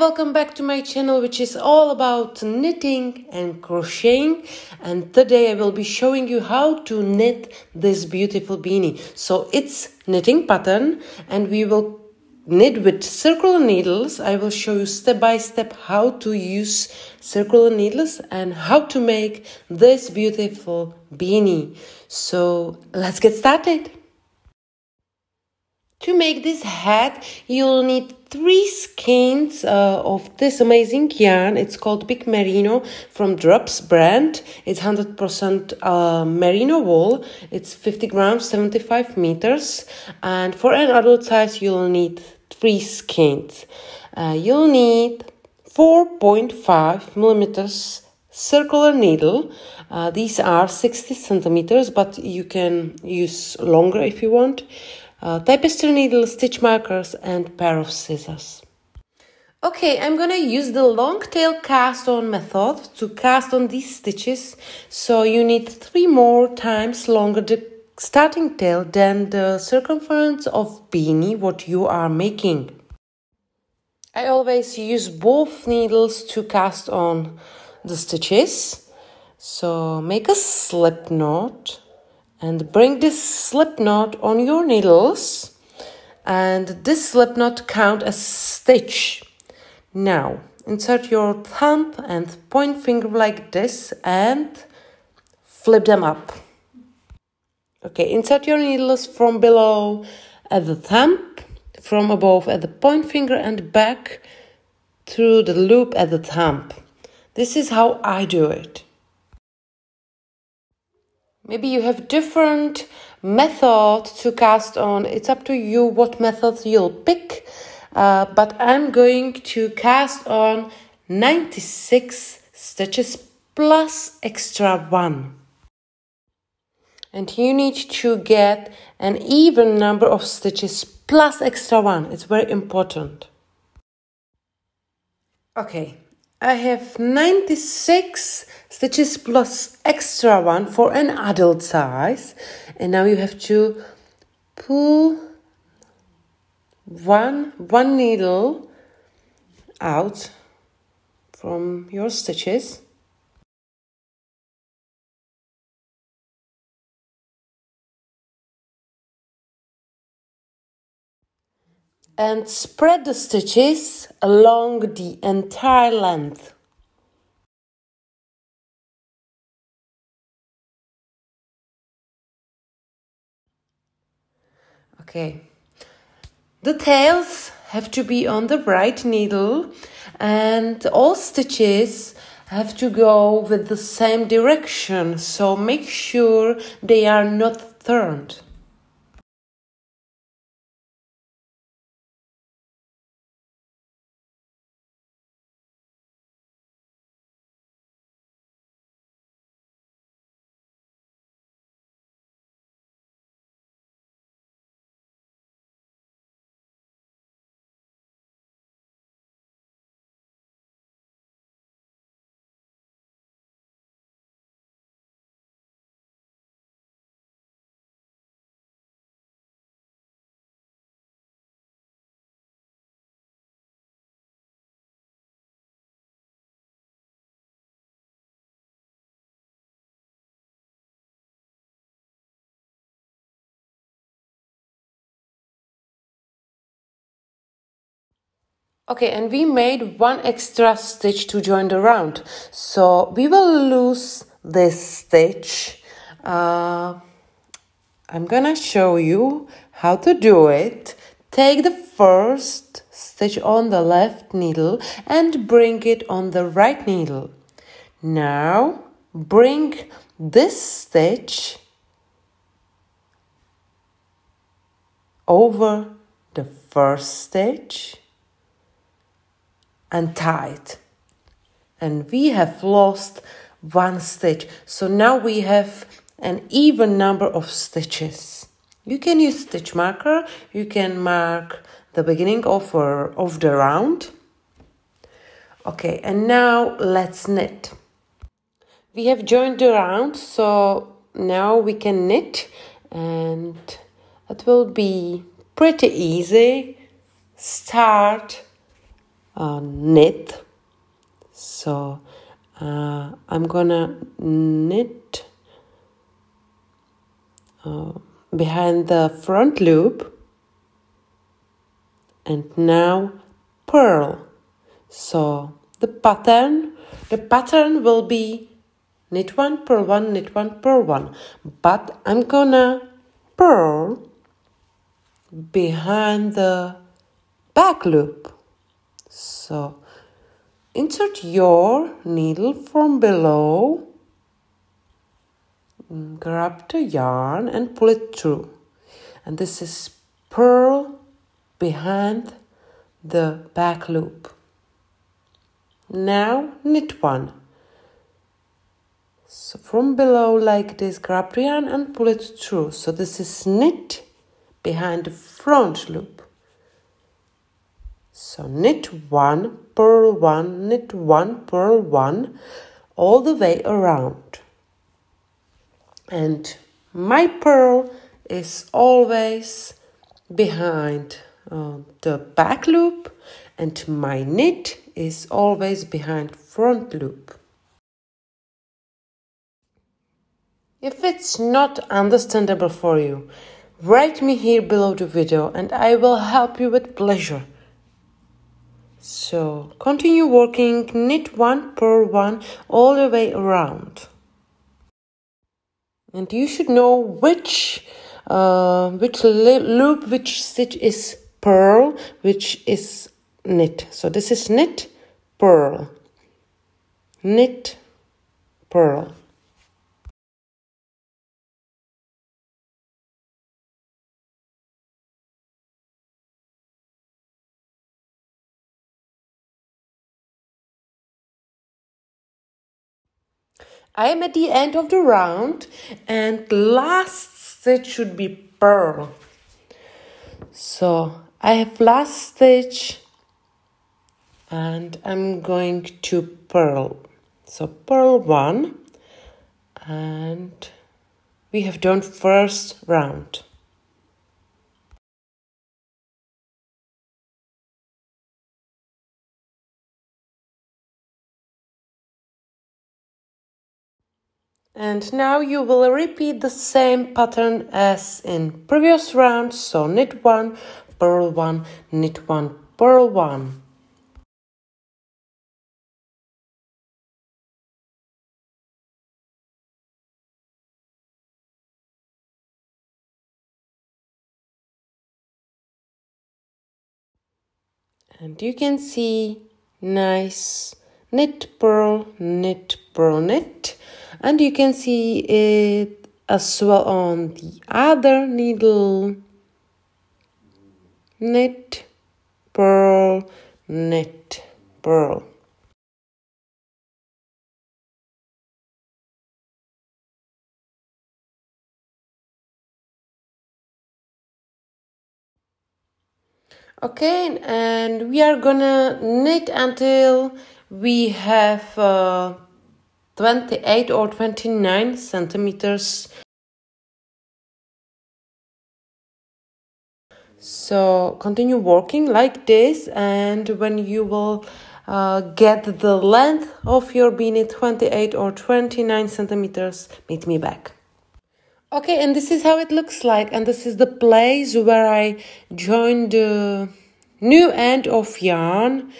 welcome back to my channel, which is all about knitting and crocheting. And today I will be showing you how to knit this beautiful beanie. So it's knitting pattern and we will knit with circular needles. I will show you step by step how to use circular needles and how to make this beautiful beanie. So let's get started. To make this hat, you'll need 3 skeins of this amazing yarn. It's called Big Merino from Drops brand. It's 100% merino wool. It's 50 grams, 75 meters. And for an adult size, you'll need 3 skeins. You'll need 4.5 millimeters circular needle. These are 60 centimeters, but you can use longer if you want. Tapestry needle, stitch markers, and pair of scissors. Okay, I'm gonna use the long tail cast on method to cast on these stitches. So you need 3 more times longer the starting tail than the circumference of beanie what you are making. I always use both needles to cast on the stitches. So make a slip knot. And bring this slip knot on your needles, and this slip knot count as stitch. Now insert your thumb and point finger like this and flip them up. Okay, insert your needles from below at the thumb, from above at the point finger, and back through the loop at the thumb. This is how I do it. Maybe you have different method to cast on. It's up to you what method you'll pick. But I'm going to cast on 96 stitches plus extra 1. And you need to get an even number of stitches plus extra 1. It's very important. Okay. I have 96 stitches plus extra 1 for an adult size. And now you have to pull one needle out from your stitches. And spread the stitches along the entire length. Okay. The tails have to be on the right needle and all stitches have to go with the same direction. So make sure they are not turned. Okay, and we made 1 extra stitch to join the round. So we will lose this stitch. I'm gonna show you how to do it. Take the first stitch on the left needle and bring it on the right needle. Now bring this stitch over the first stitch and tie it. And we have lost 1 stitch. So now we have an even number of stitches. You can use stitch marker. You can mark the beginning of the round. Okay, and now let's knit. We have joined the round, so now we can knit, and it will be pretty easy. Start knit. So I'm gonna knit behind the front loop, and now purl. So the pattern will be knit one, purl one, knit one, purl one, but I'm gonna purl behind the back loop. So insert your needle from below, grab the yarn and pull it through, and this is purl behind the back loop. Now knit one. So from below like this, grab the yarn and pull it through. So this is knit behind the front loop. So knit one, purl one, knit one, purl one, all the way around. And my purl is always behind the back loop, and my knit is always behind front loop. If it's not understandable for you, write me here below the video and I will help you with pleasure. So continue working, knit one, purl one, all the way around. And you should know which loop, which stitch is purl, which is knit. So this is knit, purl, knit, purl. I am at the end of the round, and the last stitch should be purl. So I have last stitch and I'm going to purl. So purl one, and we have done first round. And now you will repeat the same pattern as in previous round. So knit one, purl one, knit one, purl one. And you can see nice knit, purl, knit, purl, knit. And you can see it as well on the other needle. Knit, purl, knit, purl. Okay, and we are gonna knit until we have 28 or 29 centimeters. So continue working like this, and when you will get the length of your beanie 28 or 29 centimeters, meet me back. Okay, and this is how it looks like, and this is the place where I joined the new end of yarn.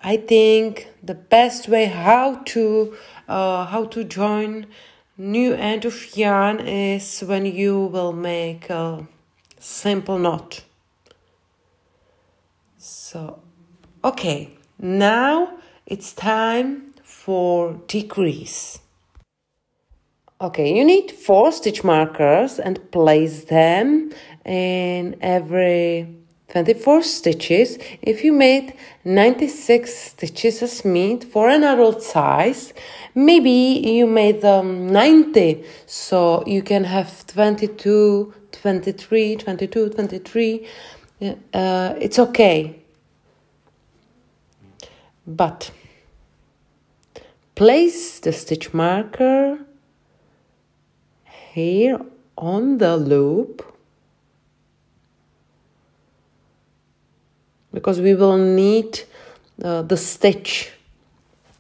I think the best way how to join new end of yarn is when you will make a simple knot. So, okay, now it's time for decrease. Okay, you need 4 stitch markers and place them in every 24 stitches. If you made 96 stitches as me for an adult size, maybe you made 90, so you can have 22, 23, 22, 23. It's okay. But place the stitch marker here on the loop, because we will need the stitch.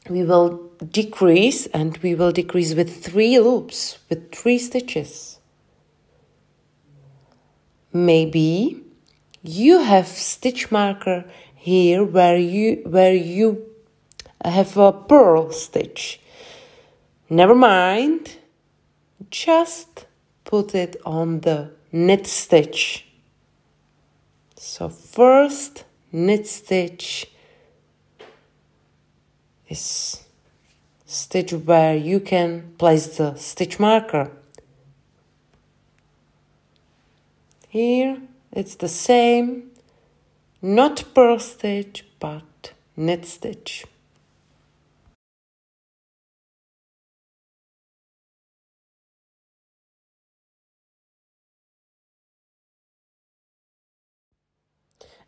We will decrease, and we will decrease with 3 loops, with 3 stitches. Maybe you have stitch marker here where you have a purl stitch. Never mind, just put it on the knit stitch. So first knit stitch is stitch where you can place the stitch marker. Here it's the same, not purl stitch but knit stitch.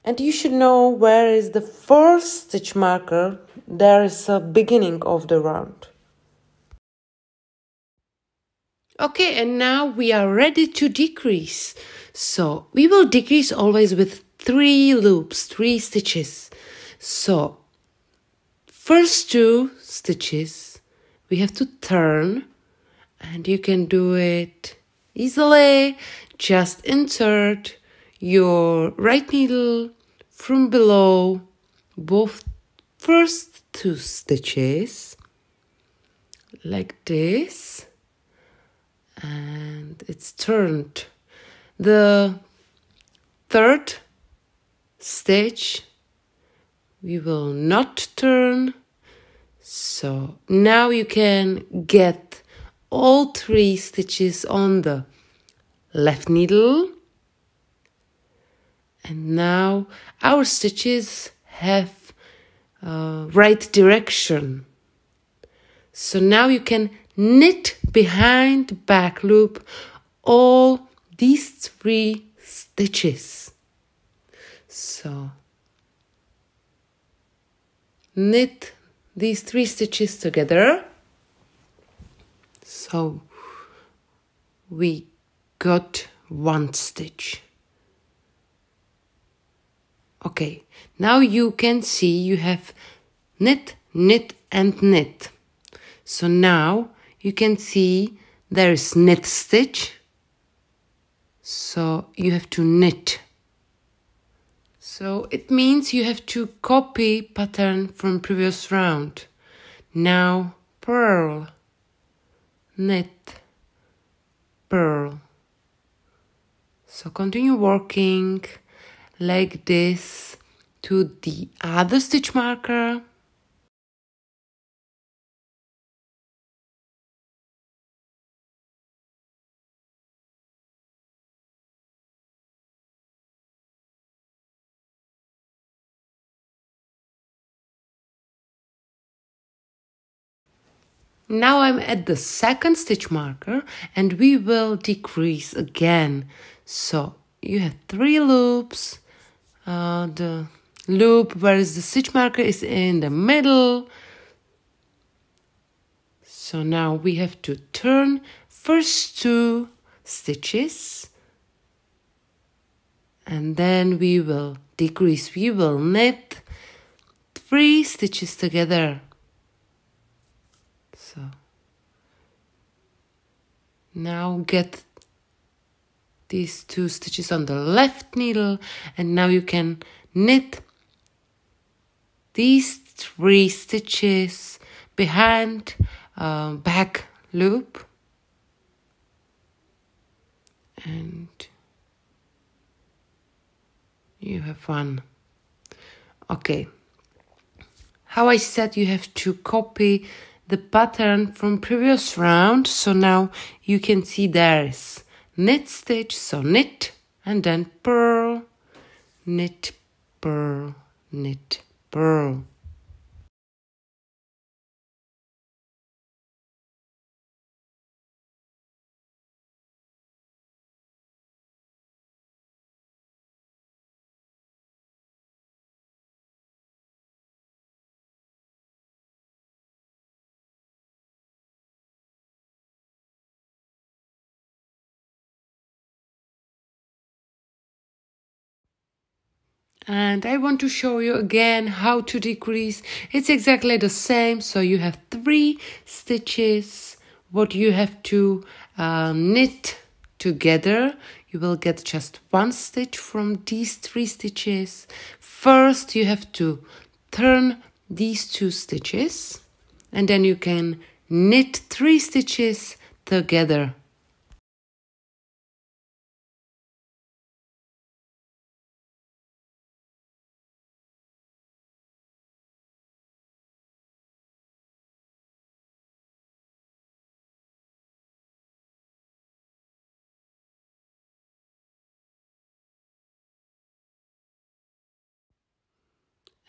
And you should know where is the first stitch marker. There is a beginning of the round. Okay, and now we are ready to decrease. So we will decrease always with 3 loops, 3 stitches. So first 2 stitches we have to turn, and you can do it easily. Just insert your right needle from below both first 2 stitches like this, and it's turned. The third stitch we will not turn. So now you can get all 3 stitches on the left needle, and now our stitches have right direction. So now you can knit behind back loop all these 3 stitches. So knit these 3 stitches together. So we got 1 stitch. Okay, now you can see you have knit, knit and knit. So now you can see there is knit stitch. So you have to knit. So it means you have to copy pattern from previous round. Now purl, knit, purl. So continue working like this to the other stitch marker. Now I'm at the second stitch marker, and we will decrease again. So you have 3 loops. The loop where is the stitch marker is in the middle. So now we have to turn first 2 stitches, and then we will decrease. We will knit 3 stitches together. So now get these 2 stitches on the left needle, and now you can knit these 3 stitches behind back loop, and you have 1. Okay, how I said you have to copy the pattern from previous round. So now you can see there is knit stitch, so knit and then purl, knit, purl, knit, purl. And I want to show you again how to decrease. It's exactly the same. So you have 3 stitches. What you have to knit together. You will get just 1 stitch from these 3 stitches. First, you have to turn these 2 stitches. And then you can knit 3 stitches together.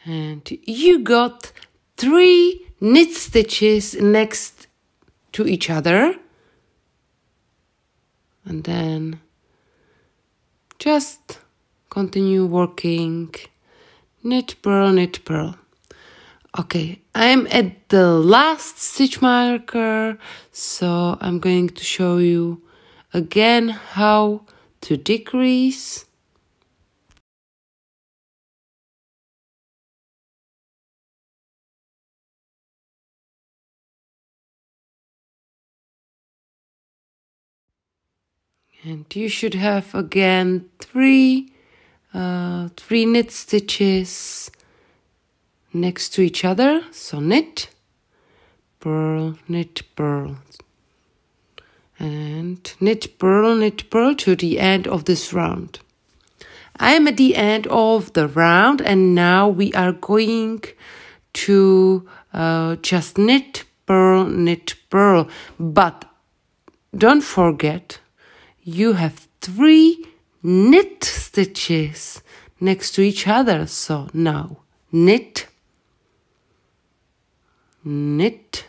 And you got 3 knit stitches next to each other. And then just continue working. Knit, purl, knit, purl. Okay, I'm at the last stitch marker, so I'm going to show you again how to decrease. And you should have again 3 knit stitches next to each other. So knit, purl, knit, purl. And knit, purl to the end of this round. I am at the end of the round, and now we are going to just knit, purl. But don't forget, you have 3 knit stitches next to each other. So now knit, knit,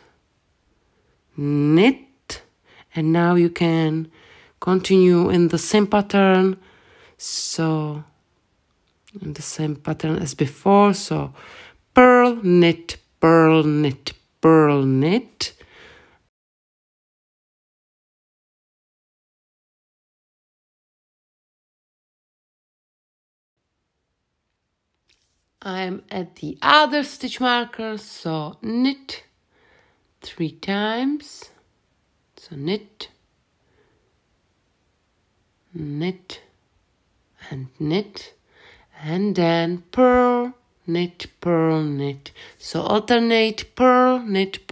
knit, and now you can continue in the same pattern. So in the same pattern as before. So purl, knit, purl, knit, purl, knit. I'm at the other stitch marker, so knit 3 times. So knit, knit, and knit, and then purl, knit, purl, knit. So alternate purl, knit,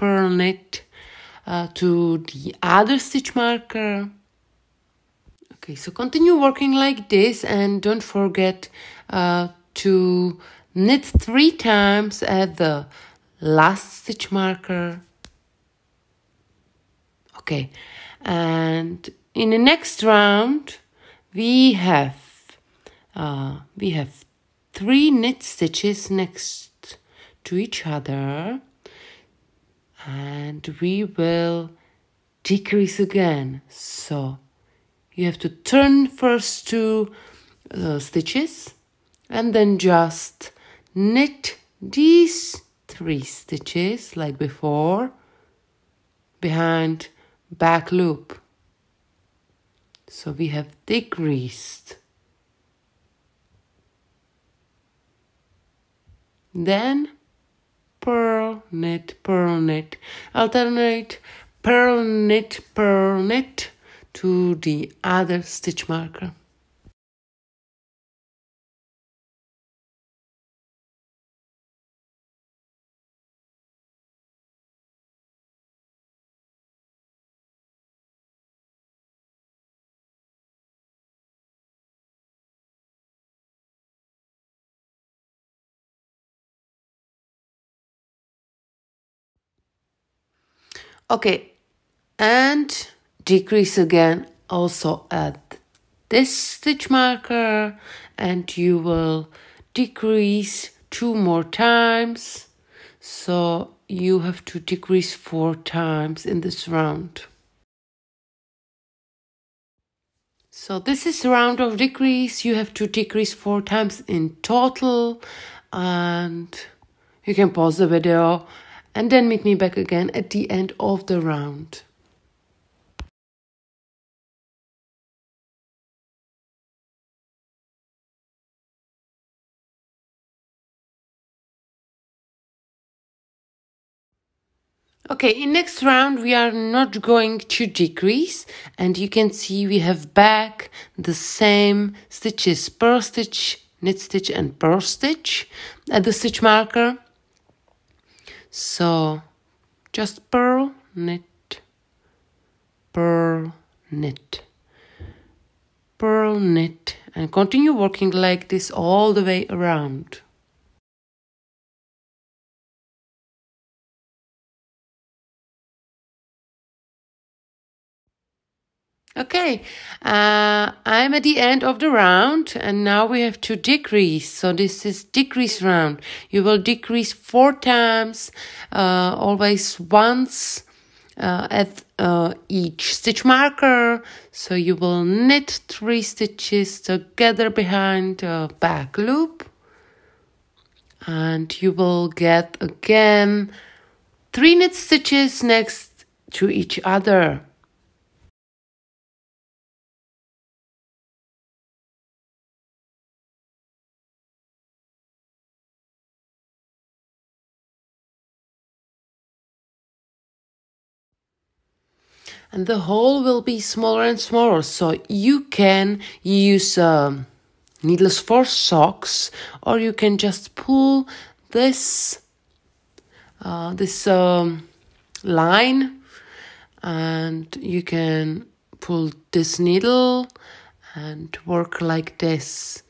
to the other stitch marker. Okay, so continue working like this, and don't forget to knit 3 times at the last stitch marker. Okay, and in the next round we have 3 knit stitches next to each other, and we will decrease again. So you have to turn first 2 stitches and then just knit these 3 stitches like before behind back loop. So we have decreased. Then purl, knit, alternate purl, knit to the other stitch marker. Okay, and decrease again also at this stitch marker, and you will decrease 2 more times. So you have to decrease 4 times in this round. So this is round of decrease. You have to decrease 4 times in total, and you can pause the video and then meet me back again at the end of the round. Okay, in next round we are not going to decrease, and you can see we have back the same stitches, purl stitch, knit stitch and purl stitch at the stitch marker. So just purl, knit, purl, knit, purl, knit, and continue working like this all the way around. Okay, I'm at the end of the round, and now we have to decrease. So this is decrease round. You will decrease 4 times, always once at each stitch marker. So you will knit 3 stitches together behind the back loop, and you will get again 3 knit stitches next to each other. And the hole will be smaller and smaller, so you can use needles for socks, or you can just pull this line, and you can pull this needle and work like this.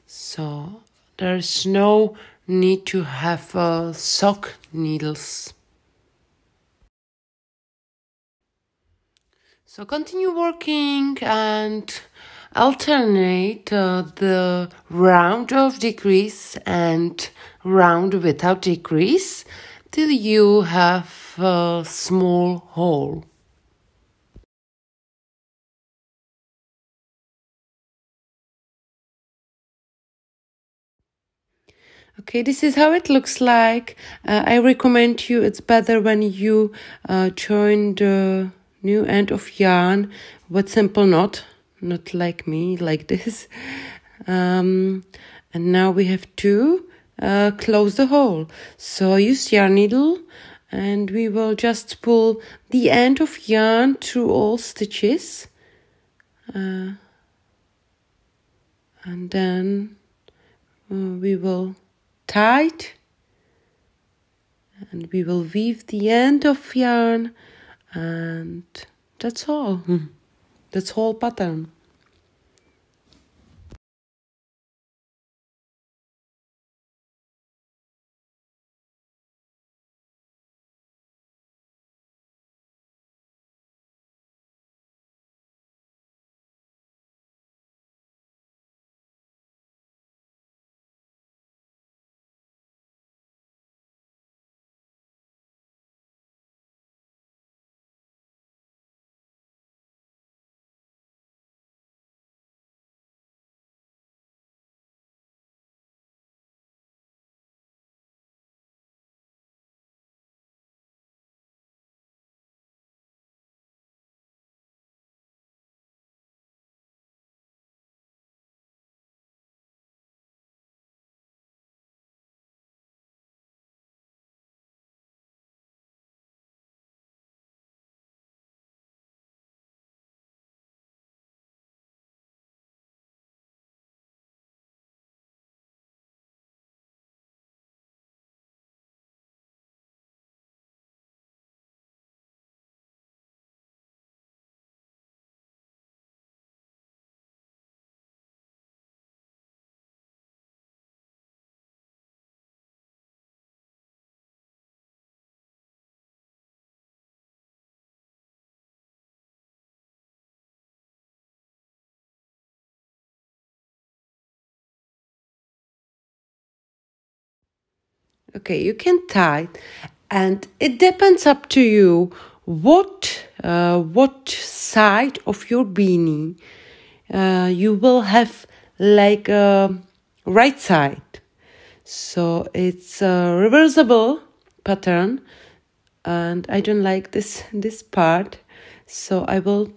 So there's no need to have sock needles. So continue working and alternate the round of decrease and round without decrease till you have a small hole. Okay, this is how it looks like. I recommend you, it's better when you join the new end of yarn with simple knot, not like me, like this. And now we have to close the hole. So use yarn needle, and we will just pull the end of yarn through all stitches. And then we will tie it, and we will weave the end of yarn, and that's all. That's whole pattern. Okay, you can tie, and it depends up to you what side of your beanie you will have, like a right side. So it's a reversible pattern, and I don't like this part, so I will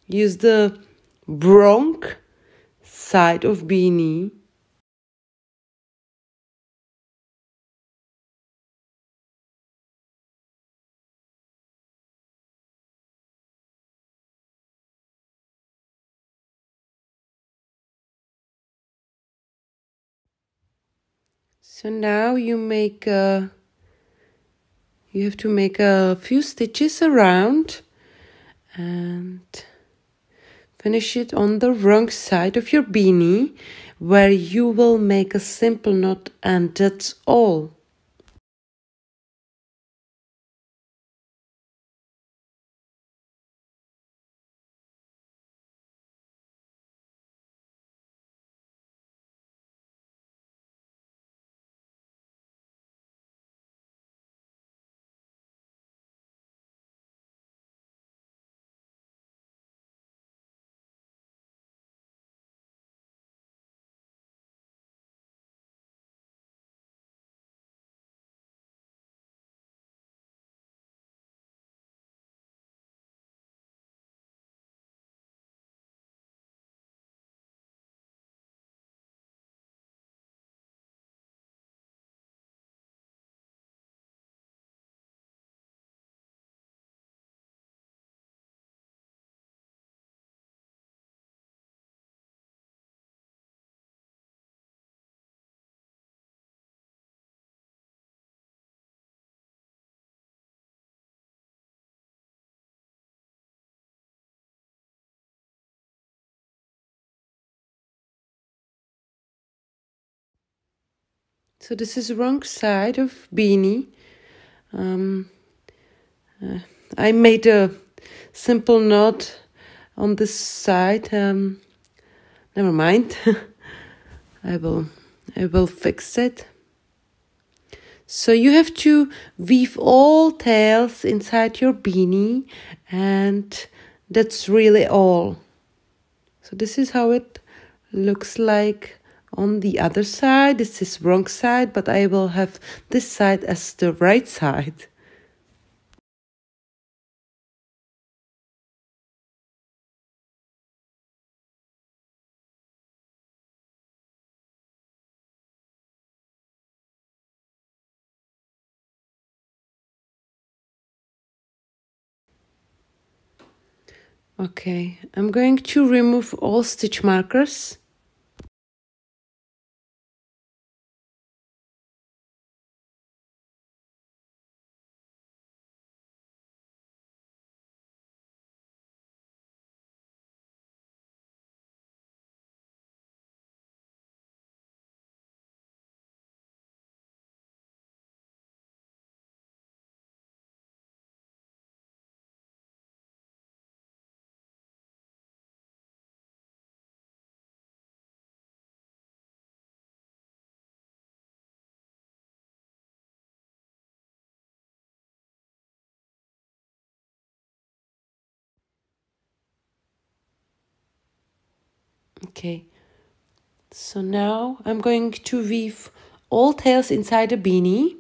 use the wrong side of beanie. So now you have to make a few stitches around and finish it on the wrong side of your beanie, where you will make a simple knot, and that's all. So this is the wrong side of beanie. I made a simple knot on this side. Never mind. I will fix it. So you have to weave all tails inside your beanie, and that's really all. So this is how it looks like on the other side. This is wrong side, but I will have this side as the right side. Okay, I'm going to remove all stitch markers. Okay, so now I'm going to weave all tails inside the beanie.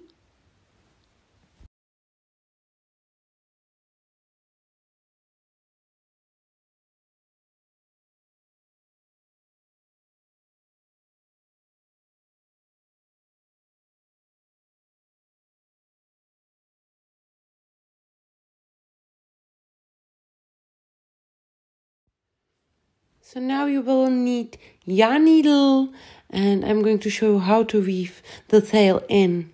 So now you will need yarn needle, and I'm going to show you how to weave the tail in.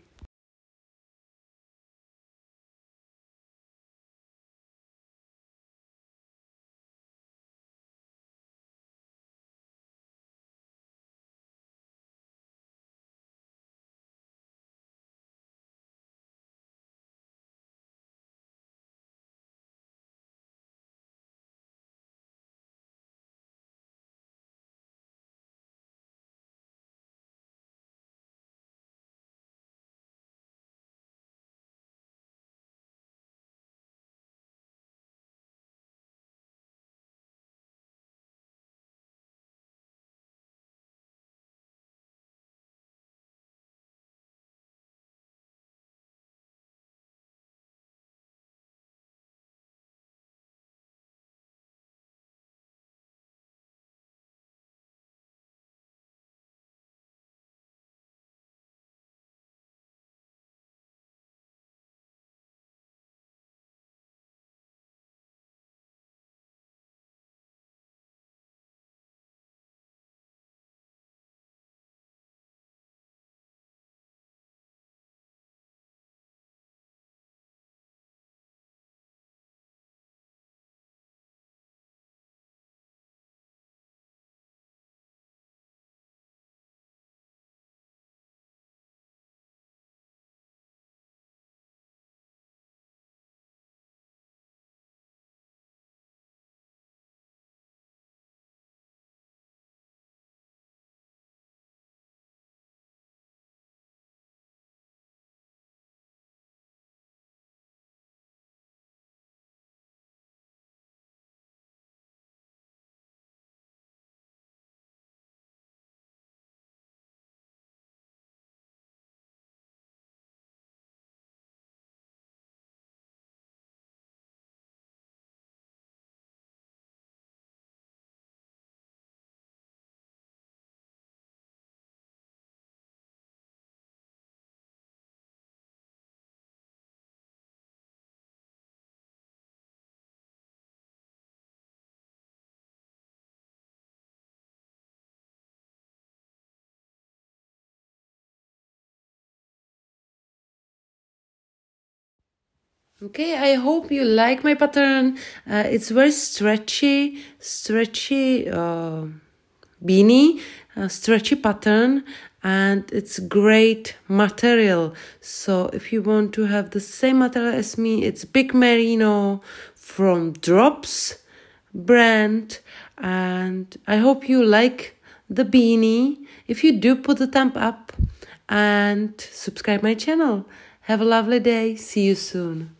Okay, I hope you like my pattern. It's very stretchy beanie, stretchy pattern, and it's great material. So if you want to have the same material as me, it's Big Merino from Drops brand, and I hope you like the beanie. If you do, put a thumb up and subscribe my channel. Have a lovely day. See you soon.